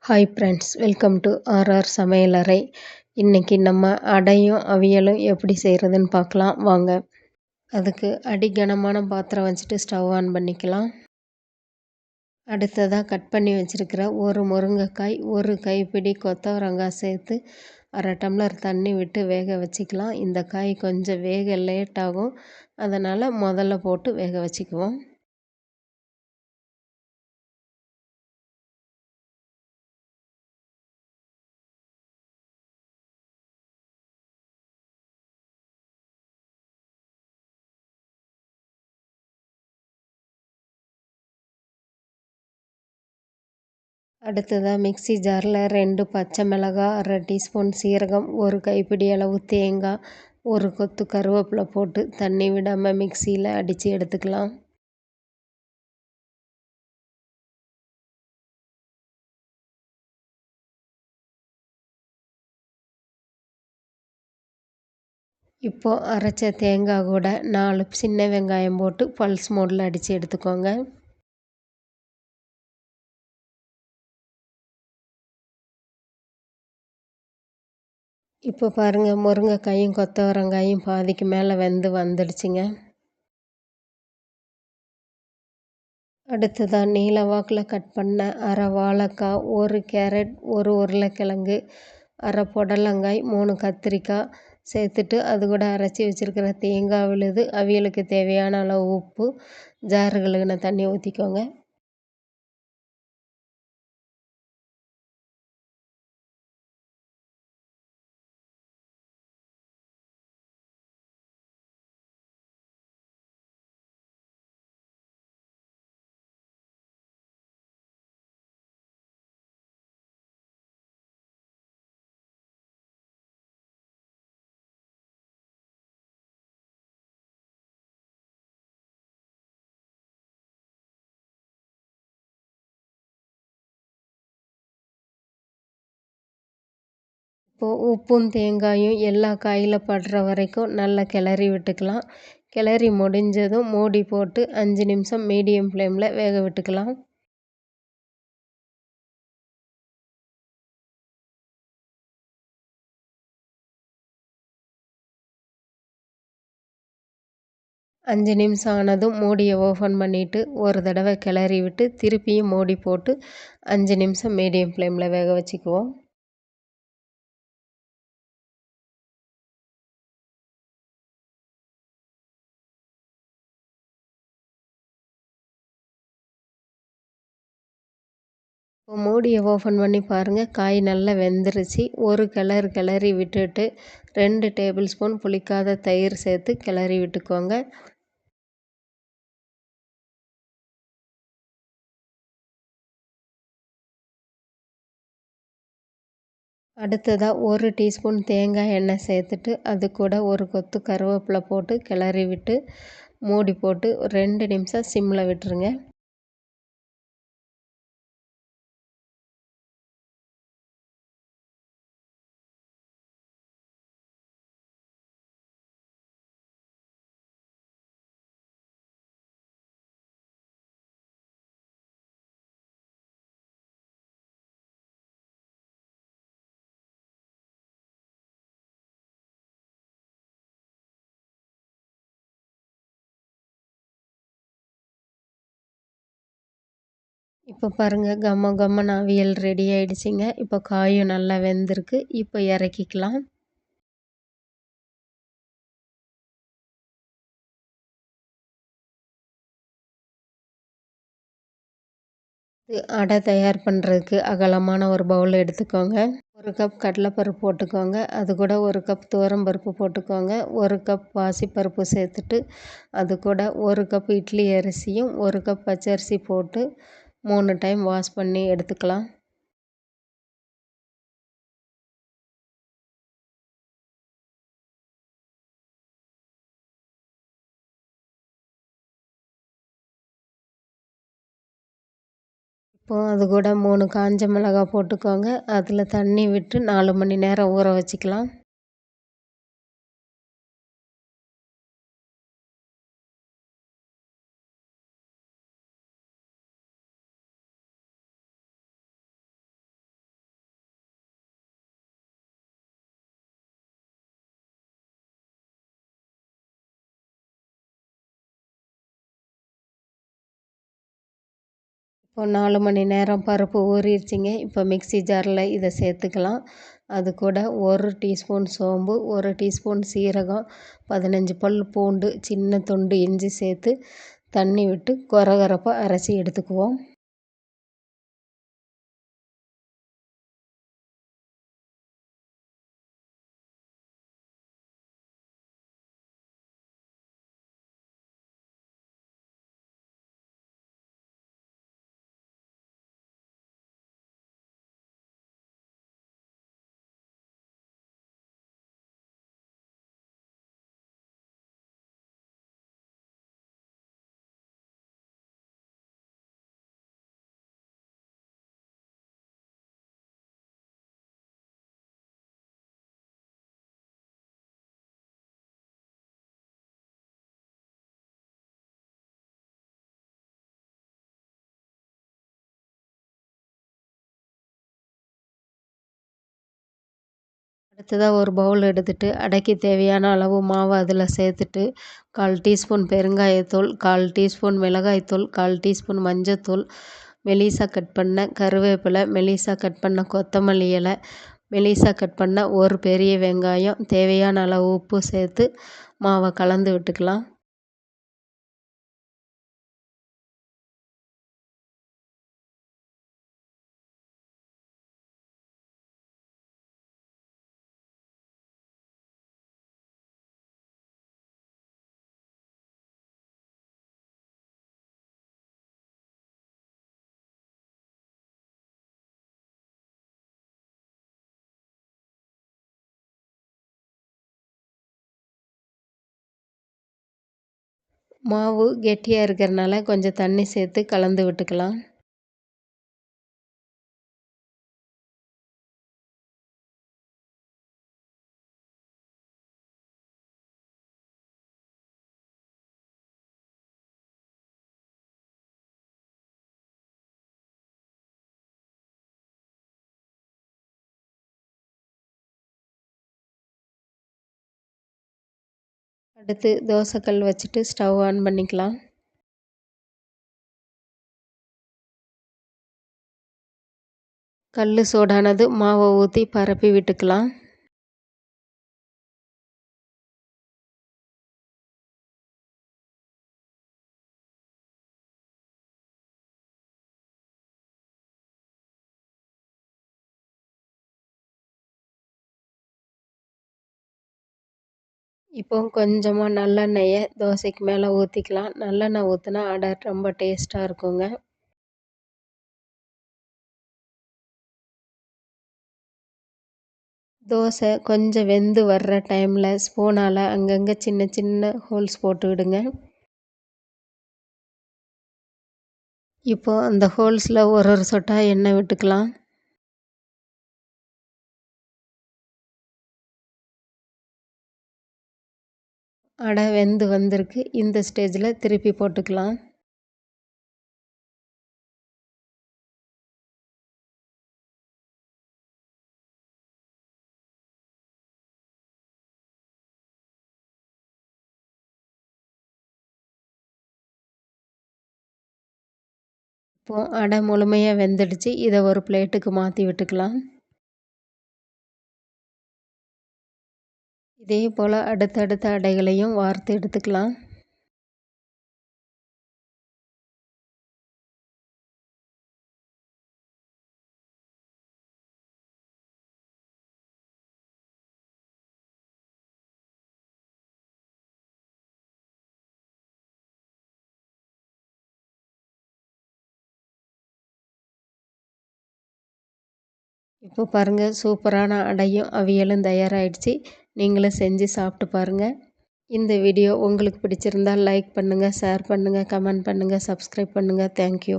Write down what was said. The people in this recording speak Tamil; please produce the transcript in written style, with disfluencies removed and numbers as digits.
Hi friends, welcome to RR சமையலறை. இன்றைக்கி நம்ம அடையும் அவியலும் எப்படி செய்கிறதுன்னு பார்க்கலாம் வாங்க. அதுக்கு அடிகனமான பாத்திரம் வச்சுட்டு ஸ்டவ் ஆன் பண்ணிக்கலாம். அடுத்ததாக கட் பண்ணி வச்சுருக்கிற ஒரு முருங்கைக்காய், ஒரு கைப்பிடி கொத்தவரங்காய் சேர்த்து அரை டம்ளர் தண்ணி விட்டு வேக வச்சுக்கலாம். இந்த காய் கொஞ்சம் வேக லேட் ஆகும், அதனால் முதல்ல போட்டு வேக வச்சுக்குவோம். அடுத்ததாக மிக்ஸி ஜாரில் 2 பச்சை மிளகாய், அரை டீஸ்பூன் சீரகம், ஒரு கைப்பிடி அளவு தேங்காய், ஒரு கொத்து கருவேப்பிலை போட்டு தண்ணி விடாமல் மிக்சியில் அடித்து எடுத்துக்கலாம். இப்போது அரைச்ச தேங்காய் கூட 4 சின்ன வெங்காயம் போட்டு பல்ஸ் மோடில் அடித்து எடுத்துக்கோங்க. இப்போ பாருங்கள், முருங்கைக்காயும் கொத்தவரங்காயும் பாதிக்கு மேலே வெந்து வந்துடுச்சுங்க. அடுத்ததாக நீல வாக்கில் கட் பண்ண அரை வாழைக்காய், ஒரு கேரட், ஒரு உருளைக்கிழங்கு, அரை புடலங்காய், 3 கத்திரிக்காய் சேர்த்துட்டு அது கூட அரைச்சி வச்சுருக்கிற தேங்காய் விழுது, அவியலுக்கு தேவையான அளவு உப்பு, ஜாரு கழுவின தண்ணி ஊற்றிக்கோங்க. இப்போது உப்பும் தேங்காயும் எல்லா காயில் படுற வரைக்கும் நல்லா கிளறி விட்டுக்கலாம். கிளறி முடிஞ்சதும் மூடி போட்டு 5 நிமிஷம் மீடியம் ஃப்ளேமில் வேக விட்டுக்கலாம். அஞ்சு நிமிஷம் ஆனதும் மூடியை ஓப்பன் பண்ணிவிட்டு ஒரு தடவை கிளறி விட்டு திருப்பியும் மூடி போட்டு 5 நிமிஷம் மீடியம் ஃப்ளேமில் வேக வச்சுக்குவோம். இப்போ மூடியை ஓப்பன் பண்ணி பாருங்கள், காய் நல்லா வெந்துருச்சு. ஒரு கிளறி விட்டுட்டு 2 டேபிள் ஸ்பூன் புளிக்காத தயிர் சேர்த்து கிளறி விட்டுக்கோங்க. அடுத்ததாக 1 டீஸ்பூன் தேங்காய் எண்ணெய் சேர்த்துட்டு அது கூட ஒரு கொத்து கருவேப்பிலை போட்டு கிளறி விட்டு மூடி போட்டு 2 நிமிஷம் சிம்மில் விட்டுருங்க. இப்போ பாருங்கள், கம்ம அவியல் ரெடி ஆகிடுச்சிங்க. இப்போ காயும் நல்லா வெந்திருக்கு. இப்போ இறக்கிக்கலாம். அடை தயார் பண்ணுறதுக்கு அகலமான ஒரு பவுல் எடுத்துக்கோங்க. 1 கப் கடலைப்பருப்பு போட்டுக்கோங்க. அது கூட 1 கப் துவரம்பருப்பு போட்டுக்கோங்க. 1 கப் பாசிப்பருப்பு சேர்த்துட்டு அது கூட 1 கப் இட்லி அரிசியும் 1 கப் பச்சரிசி போட்டு 3 டைம் வாஷ் பண்ணி எடுத்துக்கலாம். இப்போது அது கூட 3 காஞ்ச மிளகாய் போட்டுக்கோங்க. அதில் தண்ணி விட்டு 4 மணி நேரம் ஊற வச்சுக்கலாம். இப்போ 4 மணி நேரம் பருப்பு ஊறிடுச்சிங்க. இப்போ மிக்ஸி ஜாரில் இதை சேர்த்துக்கலாம். அது கூட 1 டீஸ்பூன் சோம்பு, 1 டீஸ்பூன் சீரகம், 15 பல் பூண்டு, சின்ன துண்டு இஞ்சி சேர்த்து தண்ணி விட்டு கொரகொரப்பாக அரைச்சி எடுத்துக்குவோம். அடுத்ததாக ஒரு பவுல் எடுத்துட்டு அடைக்கு தேவையான அளவு மாவு அதில் சேர்த்துட்டு 1/4 டீஸ்பூன் பெருங்காயத்தூள், 1/4 டீஸ்பூன் மிளகாய்த்தூள், 1/4 டீஸ்பூன் மஞ்சத்தூள், மெலிசாக கட் பண்ண கருவேப்பிலை, மெலிசாக கட் பண்ண கொத்தமல்லி இலை, மெலிசாக கட் பண்ண ஒரு பெரிய வெங்காயம், தேவையான அளவு உப்பு சேர்த்து மாவை கலந்து விட்டுக்கலாம். மாவு கெட்டியாக இருக்கிறனால கொஞ்சம் தண்ணி சேர்த்து கலந்து விட்டுக்கலாம். அடுத்து தோசைக்கல் வச்சுட்டு ஸ்டவ் ஆன் பண்ணிக்கலாம். கல் சூடானது மாவை ஊற்றி பரப்பி விட்டுக்கலாம். இப்போ கொஞ்சமாக நல்லெண்ணெயை தோசைக்கு மேலே ஊற்றிக்கலாம். நல்லெண்ணெய் ஊற்றினா அடை ரொம்ப டேஸ்ட்டாக இருக்குங்க. தோசை கொஞ்சம் வெந்து வர்ற டைமில் ஸ்பூனால் அங்கங்கே சின்ன சின்ன ஹோல்ஸ் போட்டு விடுங்க. இப்போது அந்த ஹோல்ஸில் ஒரு ஒரு சொட்டாக எண்ணெய் விட்டுக்கலாம். அடை வெந்து வந்திருக்கு. இந்த ஸ்டேஜில் திருப்பி போட்டுக்கலாம். இப்போது அடை முழுமையாக வெந்துடுச்சு. இதை ஒரு பிளேட்டுக்கு மாற்றி விட்டுக்கலாம். இதே போல் அடுத்தடுத்த அடைகளையும் வார்த்து எடுத்துக்கலாம். இப்போ பாருங்கள், சூப்பரான அடையும் அவியலும் தயாராகிடுச்சு. நீங்களும் செஞ்சு சாப்பிட்டு பாருங்கள். இந்த வீடியோ உங்களுக்கு பிடிச்சிருந்தால் லைக் பண்ணுங்கள், ஷேர் பண்ணுங்கள், கமெண்ட் பண்ணுங்கள், சப்ஸ்கிரைப் பண்ணுங்கள். தேங்க்யூ.